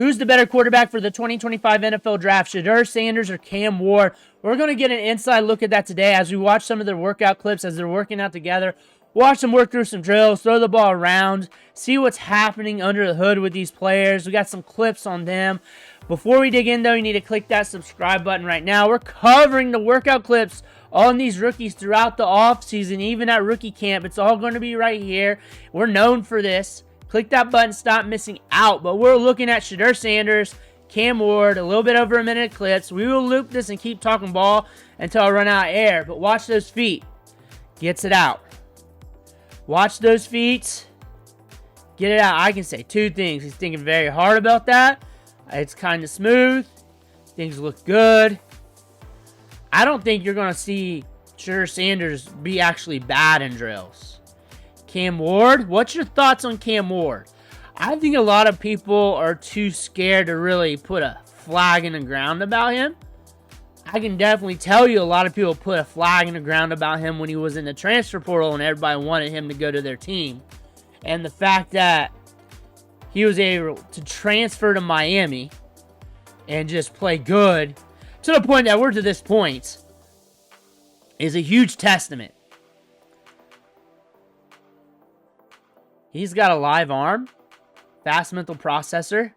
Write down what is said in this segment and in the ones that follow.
Who's the better quarterback for the 2025 NFL Draft, Shedeur Sanders or Cam Ward? We're going to get an inside look at that today as we watch some of their workout clips as they're working out together. Watch them work through some drills, throw the ball around, see what's happening under the hood with these players. We got some clips on them. Before we dig in, though, you need to click that subscribe button right now. We're covering the workout clips on these rookies throughout the offseason, even at rookie camp. It's all going to be right here. We're known for this. Click that button, stop missing out. But we're looking at Shedeur Sanders, Cam Ward, a little bit over a minute of clips. We will loop this and keep talking ball until I run out of air. But watch those feet. Gets it out. Watch those feet. Get it out. I can say two things. He's thinking very hard about that. It's kind of smooth. Things look good. I don't think you're going to see Shedeur Sanders be actually bad in drills. Cam Ward, what's your thoughts on Cam Ward? I think a lot of people are too scared to really put a flag in the ground about him. I can definitely tell you a lot of people put a flag in the ground about him when he was in the transfer portal and everybody wanted him to go to their team. And the fact that he was able to transfer to Miami and just play good to the point that we're to this point is a huge testament. He's got a live arm, fast mental processor.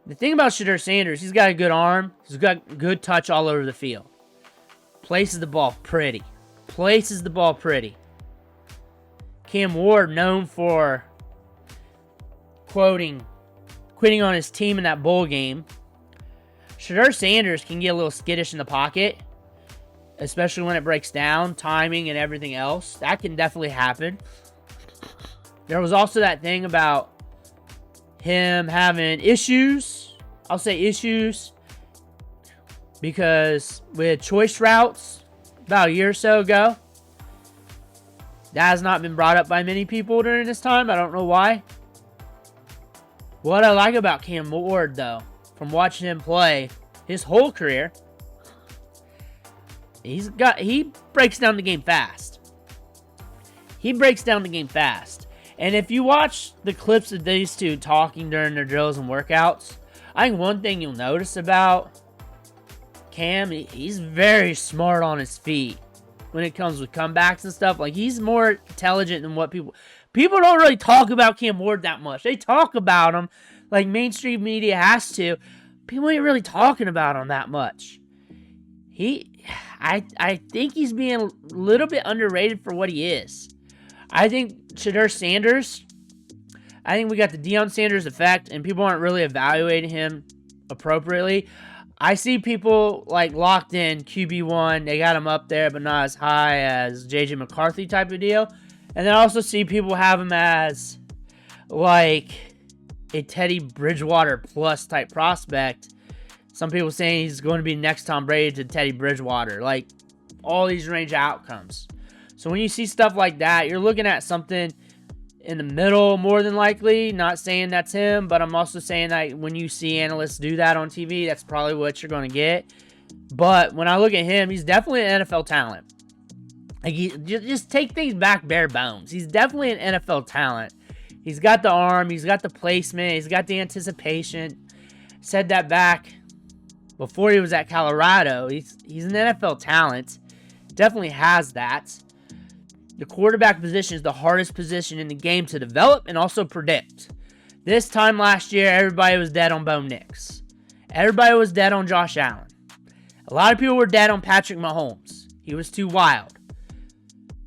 The thing about Shedeur Sanders, he's got a good arm. He's got good touch all over the field. Places the ball pretty. Places the ball pretty. Cam Ward, known for quitting on his team in that bowl game. Shedeur Sanders can get a little skittish in the pocket, especially when it breaks down, timing and everything else. That can definitely happen. There was also that thing about him having issues. I'll say issues because with choice routes about a year or so ago, that has not been brought up by many people during this time. I don't know why. What I like about Cam Ward, though, from watching him play his whole career, he breaks down the game fast. He breaks down the game fast. And if you watch the clips of these two talking during their drills and workouts, I think one thing you'll notice about Cam, he's very smart on his feet when it comes with comebacks and stuff. Like, he's more intelligent than what people don't really talk about Cam Ward that much. They talk about him like mainstream media has to. People ain't really talking about him that much. I think he's being a little bit underrated for what he is. I think Shedeur Sanders, I think we got the Deion Sanders effect, and people aren't really evaluating him appropriately. I see people like locked in QB1. They got him up there, but not as high as J.J. McCarthy type of deal. And then I also see people have him as like a Teddy Bridgewater plus type prospect. Some people saying he's going to be next Tom Brady to Teddy Bridgewater. Like, all these range of outcomes. So when you see stuff like that, you're looking at something in the middle more than likely. Not saying that's him, but I'm also saying that when you see analysts do that on TV, that's probably what you're going to get. But when I look at him, he's definitely an NFL talent. Like, just take things back bare bones. He's definitely an NFL talent. He's got the arm. He's got the placement. He's got the anticipation. Said that back before he was at Colorado. He's an NFL talent. Definitely has that. The quarterback position is the hardest position in the game to develop and also predict. This time last year, everybody was dead on Bo Nix. Everybody was dead on Josh Allen. A lot of people were dead on Patrick Mahomes. He was too wild.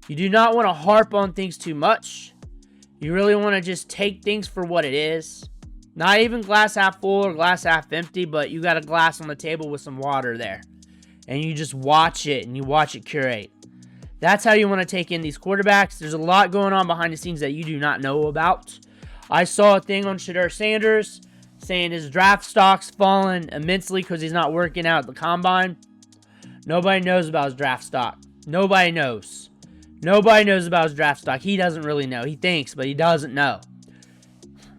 You do not want to harp on things too much. You really want to just take things for what it is. Not even glass half full or glass half empty, but you got a glass on the table with some water there. And you just watch it and you watch it curate. That's how you want to take in these quarterbacks. There's a lot going on behind the scenes that you do not know about. I saw a thing on Shedeur Sanders saying his draft stock's fallen immensely because he's not working out at the combine. Nobody knows about his draft stock. Nobody knows. Nobody knows about his draft stock. He doesn't really know. He thinks, but he doesn't know.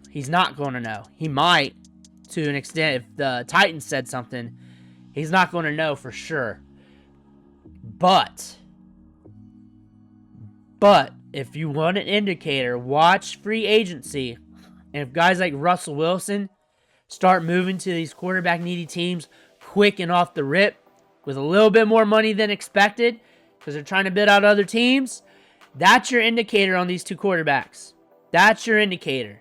He's not going to know. He might, to an extent, if the Titans said something. He's not going to know for sure. But if you want an indicator, watch free agency. And if guys like Russell Wilson start moving to these quarterback needy teams quick and off the rip with a little bit more money than expected because they're trying to bid out other teams, that's your indicator on these two quarterbacks. That's your indicator.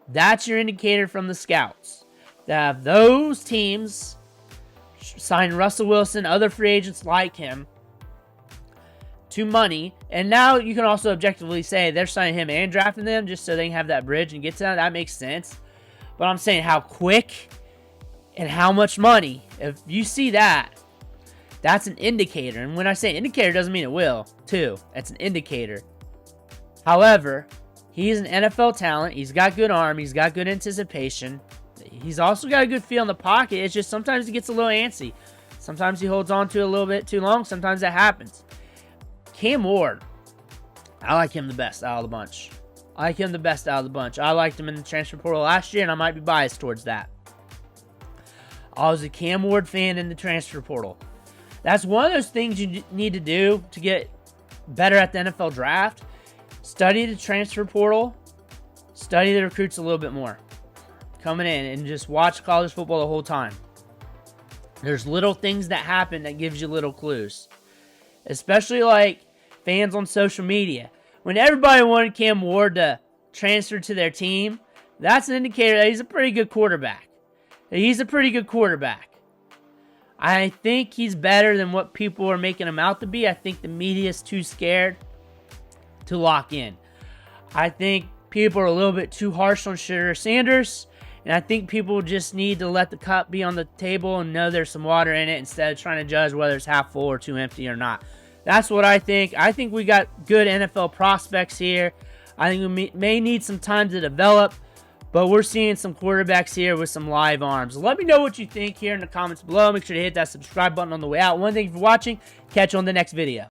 That's your indicator from the scouts. That those teams sign Russell Wilson, other free agents like him, to money. And now you can also objectively say they're signing him and drafting them just so they can have that bridge and get to that. That makes sense. But I'm saying how quick and how much money. If you see that, that's an indicator. And when I say indicator, it doesn't mean it will, too. It's an indicator. However, he's an NFL talent. He's got good arm. He's got good anticipation. He's also got a good feel in the pocket. It's just sometimes he gets a little antsy. Sometimes he holds on to it a little bit too long. Sometimes that happens. Cam Ward, I like him the best out of the bunch. I liked him in the transfer portal last year, and I might be biased towards that. I was a Cam Ward fan in the transfer portal. That's one of those things you need to do to get better at the NFL draft. Study the transfer portal. Study the recruits a little bit more. Coming in and just watch college football the whole time. There's little things that happen that gives you little clues. Especially like fans on social media. When everybody wanted Cam Ward to transfer to their team, that's an indicator that he's a pretty good quarterback. I think he's better than what people are making him out to be. I think the media is too scared to lock in. I think people are a little bit too harsh on Shedeur Sanders. And I think people just need to let the cup be on the table and know there's some water in it instead of trying to judge whether it's half full or too empty or not. That's what I think. I think we got good NFL prospects here. I think we may need some time to develop, but we're seeing some quarterbacks here with some live arms. Let me know what you think here in the comments below. Make sure to hit that subscribe button on the way out. One thing for watching. Catch you on the next video.